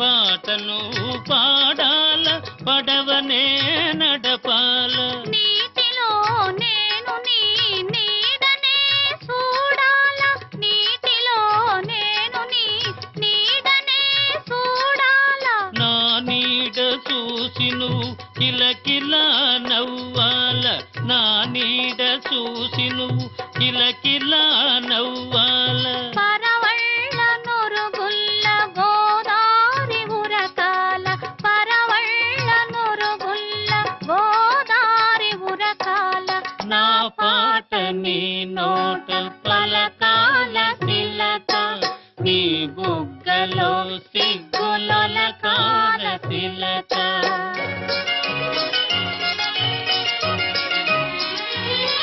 పాటను పాడాల పడవనే నడపాల నీటిలో నేను నీ నీడనే చూడాల నీటిలో నేను నీ నీడనే చూడాల నా నీడ చూసి నువ్వు కిలకిలా నవ్వాల నా నీడ చూసి నువ్వు కిలకిలా నవ్వాల పరవళ్ళ నురుగుల్ల గోదారి ఉరకాల పరవళ్ళ నురుగుల్ల గోదారి ఉరకాల నా పాట నీ నోట